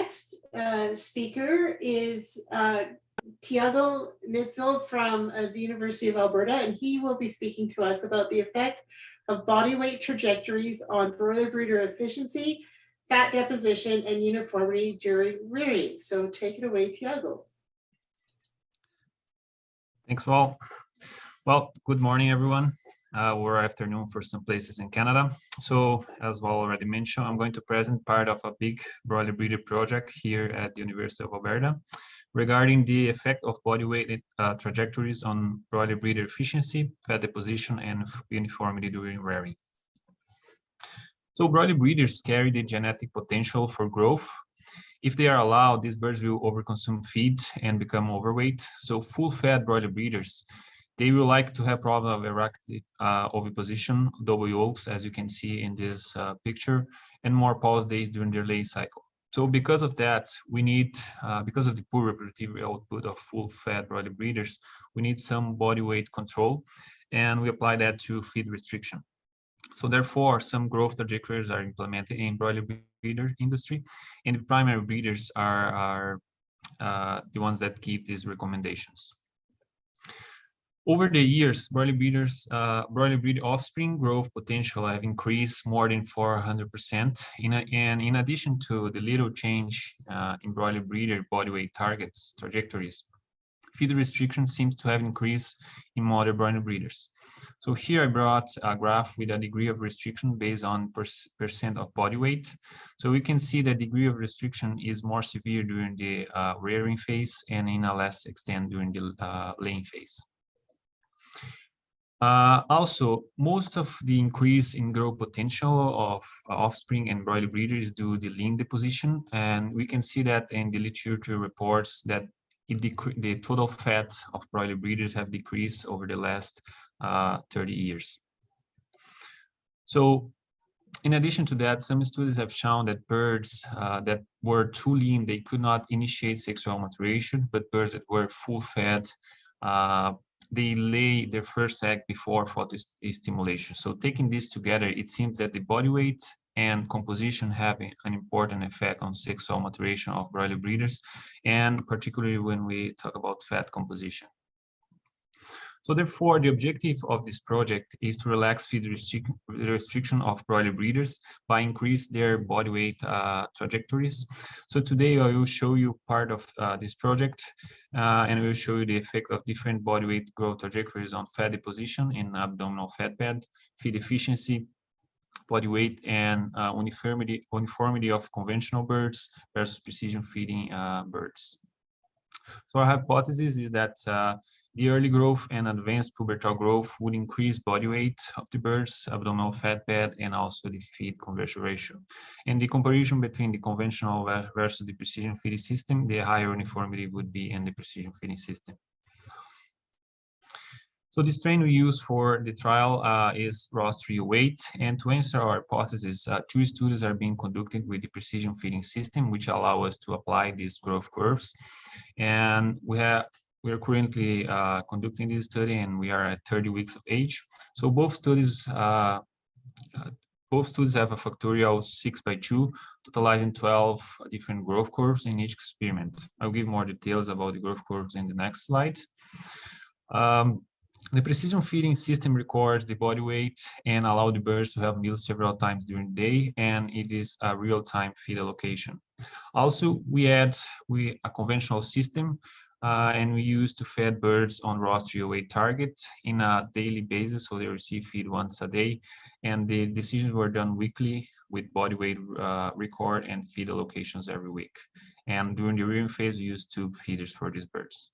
next speaker is Thiago Noetzold from the University of Alberta, and he will be speaking to us about the effect of body weight trajectories on broiler breeder efficiency, fat deposition, and uniformity during rearing. So take it away, Thiago. Thanks, Val. Well, good morning, everyone, or afternoon for some places in Canada. So, as Val already mentioned, I'm going to present part of a big broiler breeder project here at the University of Alberta regarding the effect of body weight trajectories on broiler breeder efficiency, fat deposition, and uniformity during rearing. So, broiler breeders carry the genetic potential for growth. If they are allowed, these birds will overconsume feed and become overweight. So full-fed broiler breeders, they will like to have problem of erected oviposition, double yolks, as you can see in this picture, and more pause days during their laying cycle. So because of that, we need, because of the poor reproductive output of full-fed broiler breeders, we need some body weight control, and we apply that to feed restriction. So therefore, some growth trajectories are implemented in broiler breeder industry, and the primary breeders are the ones that keep these recommendations. Over the years, broiler breed offspring growth potential have increased more than 400%. And in addition to the little change in broiler breeder body weight targets trajectories, feed restriction seems to have increased in mother broiler breeders. So here I brought a graph with a degree of restriction based on percent of body weight. So we can see the degree of restriction is more severe during the rearing phase and in a less extent during the laying phase. Also, most of the increase in growth potential of offspring and broiler breeders due to the lean deposition, and we can see that in the literature reports that the total fat of broiler breeders have decreased over the last 30 years. So in addition to that, some studies have shown that birds that were too lean, they could not initiate sexual maturation, but birds that were full fed, they lay their first egg before photostimulation. So taking this together, it seems that the body weight and composition have an important effect on sexual maturation of broiler breeders, and particularly when we talk about fat composition. So therefore, the objective of this project is to relax feed restriction of broiler breeders by increase their body weight trajectories. So today I will show you part of this project, and I will show you the effect of different body weight growth trajectories on fat deposition in abdominal fat pad, feed efficiency, body weight, and uniformity of conventional birds versus precision feeding birds. So our hypothesis is that the early growth and advanced pubertal growth would increase body weight of the birds, abdominal fat pad, and also the feed conversion ratio. And the comparison between the conventional versus the precision feeding system, the higher uniformity would be in the precision feeding system. So the strain we use for the trial is Ross 308, and to answer our hypothesis, 2 studies are being conducted with the precision feeding system, which allow us to apply these growth curves. And we are currently conducting this study, and we are at 30 weeks of age. So both studies have a factorial 6/2, totalizing 12 different growth curves in each experiment. I'll give more details about the growth curves in the next slide. The precision feeding system records the body weight and allows the birds to have meals several times during the day, and it is a real-time feed allocation. Also, we add a conventional system, and we use to feed birds on Ross 308 target in a daily basis, so they receive feed once a day, and the decisions were done weekly with body weight record and feed allocations every week. And during the rearing phase, we use tube feeders for these birds.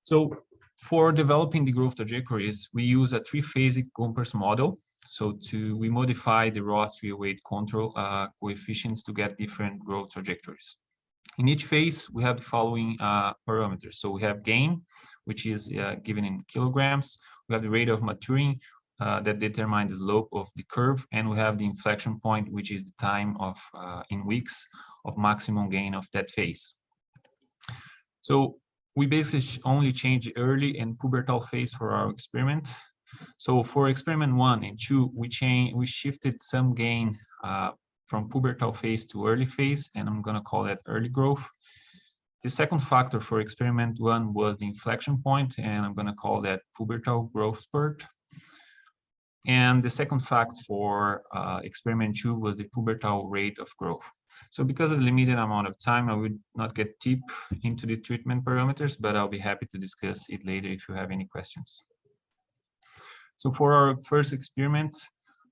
So for developing the growth trajectories, we use a 3-phasic compass model. So we modify the Ross 308 control coefficients to get different growth trajectories. In each phase, we have the following parameters. So we have gain, which is given in kilograms. We have the rate of maturing that determines the slope of the curve, and we have the inflection point, which is the time of in weeks of maximum gain of that phase. So we basically only change the early and pubertal phase for our experiment. So for experiment 1 and 2, we shifted some gain from pubertal phase to early phase, and I'm going to call that early growth. The second factor for experiment 1 was the inflection point, and I'm going to call that pubertal growth spurt. And the second fact for experiment 2 was the pubertal rate of growth. So because of the limited amount of time, I would not get deep into the treatment parameters, but I'll be happy to discuss it later if you have any questions. So for our first experiment,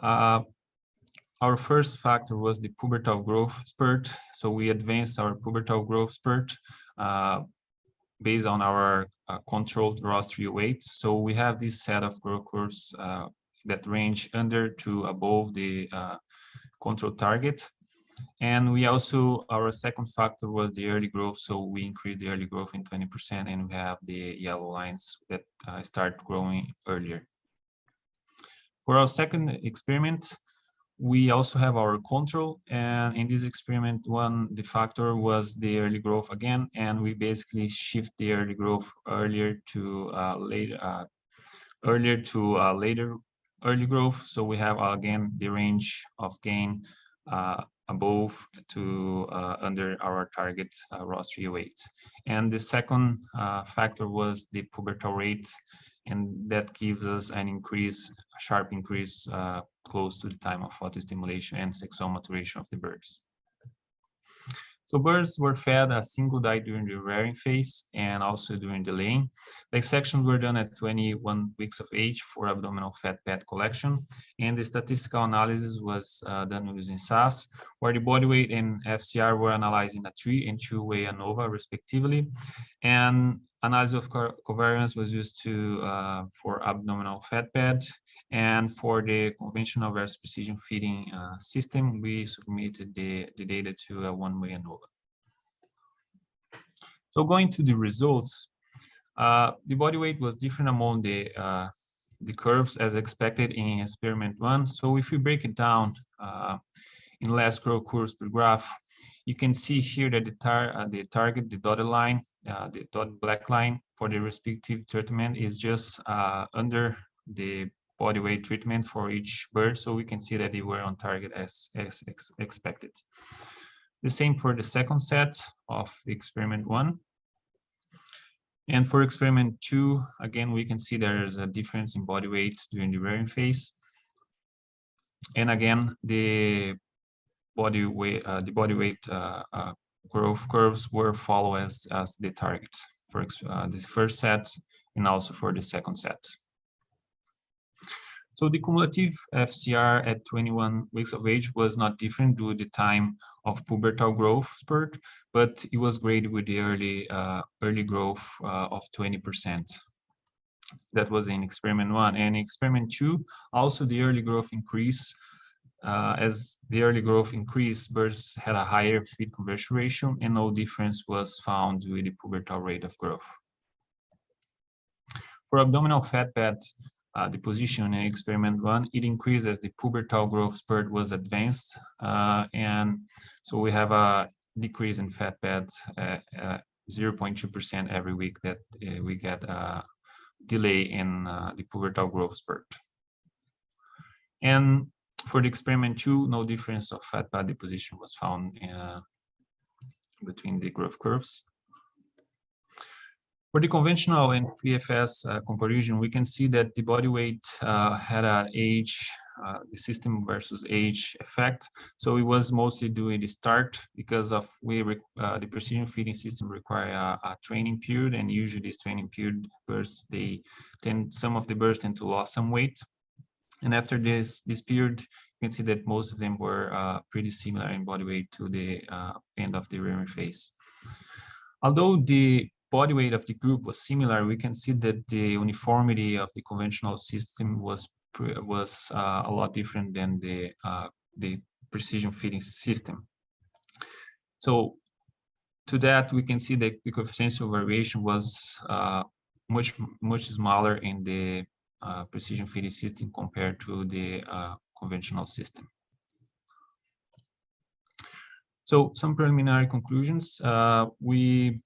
our first factor was the pubertal growth spurt. So we advanced our pubertal growth spurt based on our controlled rostral weight. So we have this set of growth curves that range under to above the control target. And we also, our second factor was the early growth. So we increased the early growth in 20%, and we have the yellow lines that start growing earlier. For our second experiment, we also have our control, and in this experiment 1, the factor was the early growth again, and we basically shift the early growth earlier to later early growth. So we have again the range of gain above to under our target rostral weight. And the second factor was the pubertal rate, and that gives us an increase, a sharp increase close to the time of photostimulation and sexual maturation of the birds. So birds were fed a single diet during the rearing phase and also during the laying. The dissections were done at 21 weeks of age for abdominal fat pad collection, and the statistical analysis was done using SAS, where the body weight and FCR were analyzed in a 3- and 2-way ANOVA respectively, and analysis of covariance was used for abdominal fat pad. And for the conventional versus precision feeding system, we submitted the data to a 1-way ANOVA. So going to the results, the body weight was different among the curves as expected in experiment 1. So if we break it down in less growth curves per graph, you can see here that the target, the dotted line, the dotted black line for the respective treatment is just under the body weight treatment for each bird, so we can see that they were on target as expected. The same for the second set of experiment 1. And for experiment 2, again, we can see there is a difference in body weight during the rearing phase. And again, the body weight growth curves were followed as the target for the first set and also for the second set. So the cumulative FCR at 21 weeks of age was not different due to the time of pubertal growth spurt, but it was graded with the early growth of 20%. That was in experiment 1. And in experiment 2, also the early growth increase. As the early growth increased, birds had a higher feed conversion ratio, and no difference was found with the pubertal rate of growth. For abdominal fat pad deposition in experiment 1, it increased as the pubertal growth spurt was advanced, and so we have a decrease in fat pads 0.2% every week that we get a delay in the pubertal growth spurt. And for the experiment 2, no difference of fat pad deposition was found between the growth curves. For the conventional and PFS comparison, we can see that the body weight had an age, the system versus age effect. So it was mostly due at the start because of the precision feeding system require a training period, and usually this training period, birds some of the birds tend to lose some weight. And after this period, you can see that most of them were pretty similar in body weight to the end of the rearing phase. Although the body weight of the group was similar, we can see that the uniformity of the conventional system was a lot different than the precision feeding system. So to that, we can see that the coefficient of variation was much smaller in the precision feeding system compared to the conventional system. So some preliminary conclusions. We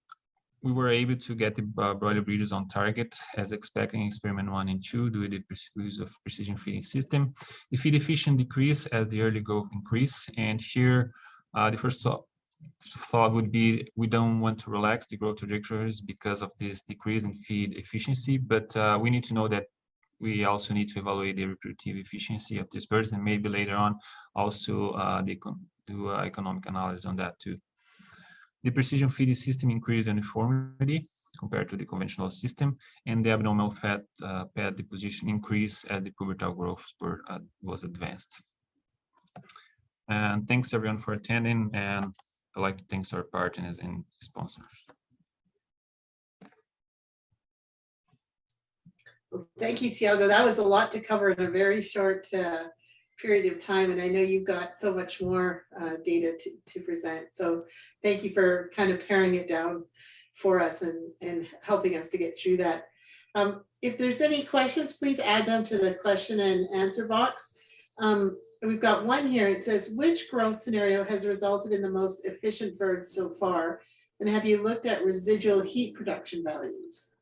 we were able to get the broiler breeders on target as expected in experiment 1 and 2 due to the use of precision feeding system. The feed efficiency decreased as the early growth increased, and here the first thought would be we don't want to relax the growth trajectories because of this decrease in feed efficiency, but we need to know that we also need to evaluate the reproductive efficiency of these birds, and maybe later on also do economic analysis on that too. The precision feeding system increased uniformity compared to the conventional system, and the abnormal fat pad deposition increased as the pubertal growth was advanced. And thanks everyone for attending, and I'd like to thank our partners and sponsors. Well, thank you, Thiago. That was a lot to cover in a very short period of time, and I know you've got so much more data to present. So thank you for kind of paring it down for us and helping us to get through that. If there's any questions, please add them to the question and answer box. We've got one here. It says, which growth scenario has resulted in the most efficient birds so far? And have you looked at residual heat production values?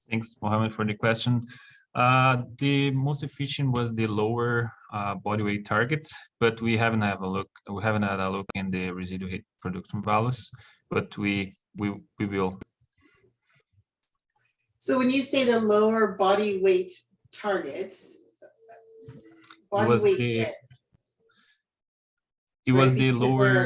Thanks, Mohammed, for the question. The most efficient was the lower body weight target, but we haven't had a look. We haven't had a look in the residual heat production values, but we will. So when you say the lower body weight targets, It was the lower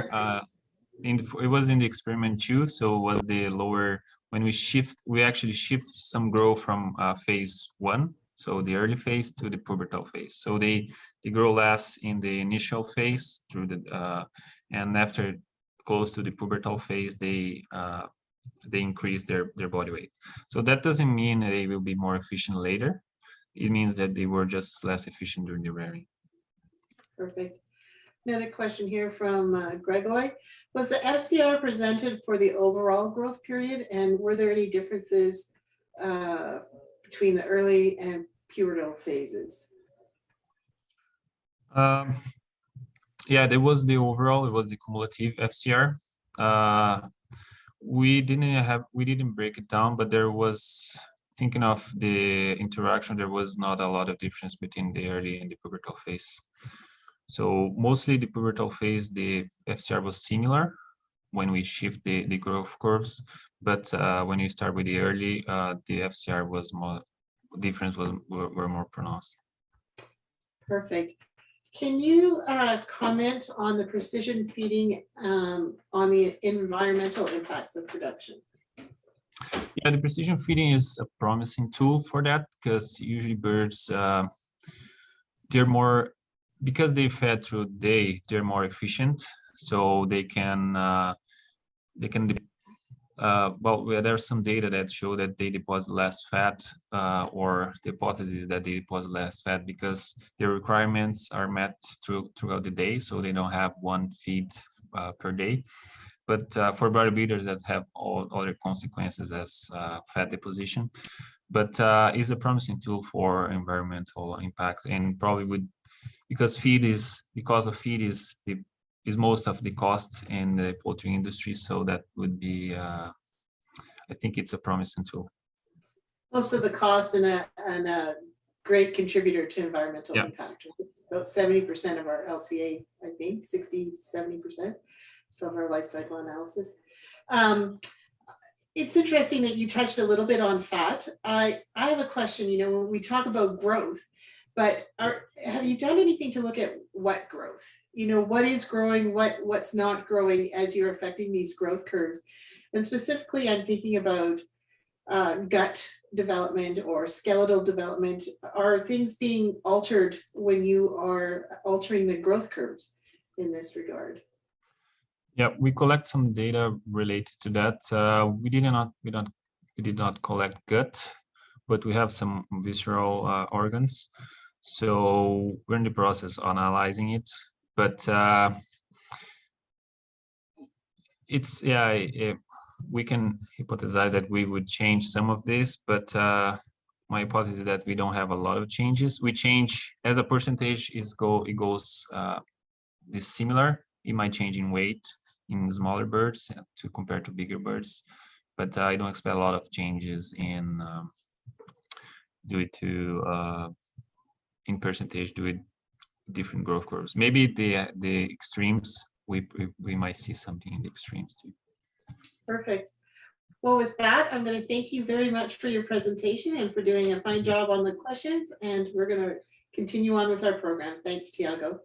it was in the experiment 2, so it was the lower when we actually shift some growth from phase 1, so the early phase, to the pubertal phase. So they grow less in the initial phase through the and after close to the pubertal phase they increase their body weight. So that doesn't mean they will be more efficient later. It means that they were just less efficient during the rearing. Perfect. Another question here from Gregory. Was the FCR presented for the overall growth period, and were there any differences between the early and pubertal phases? Yeah, there was the overall, it was the cumulative FCR. We didn't break it down, but there was, thinking of the interaction, there was not a lot of difference between the early and the pubertal phase. So mostly the pubertal phase, the FCR was similar when we shift the growth curves, but when you start with the early, the FCR was more, difference were more pronounced. Perfect. Can you comment on the precision feeding on the environmental impacts of production? Yeah, the precision feeding is a promising tool for that, because usually birds, they're more, because they fed through the day, they're more efficient, so they can well, there's some data that show that they deposit less fat, or the hypothesis that they deposit less fat because their requirements are met throughout the day, so they don't have one feed per day. But for broiler breeders that have all other consequences as fat deposition, but is a promising tool for environmental impact, and probably would, because feed is most of the cost in the poultry industry, so that would be I think it's a promising tool. Most of the cost and a great contributor to environmental impact. About 70% of our LCA, I think 60-70%. So of our life cycle analysis. It's interesting that you touched a little bit on fat. I have a question, you know, when we talk about growth, but have you done anything to look at what growth? You know, what is growing, what's not growing as you're affecting these growth curves? And specifically, I'm thinking about gut development or skeletal development. Are things being altered when you are altering the growth curves in this regard? Yeah, we collect some data related to that. We did not collect gut, but we have some visceral organs. So we're in the process of analyzing it. But we can hypothesize that we would change some of this, but my hypothesis is that we don't have a lot of changes. We change as a percentage, it goes dissimilar. It might change in weight, in smaller birds to compare to bigger birds, but I don't expect a lot of changes in due to in percentage due to different growth curves. Maybe the extremes, we might see something in the extremes too. Perfect. Well, with that, I'm going to thank you very much for your presentation and for doing a fine job on the questions. And we're going to continue on with our program. Thanks, Thiago.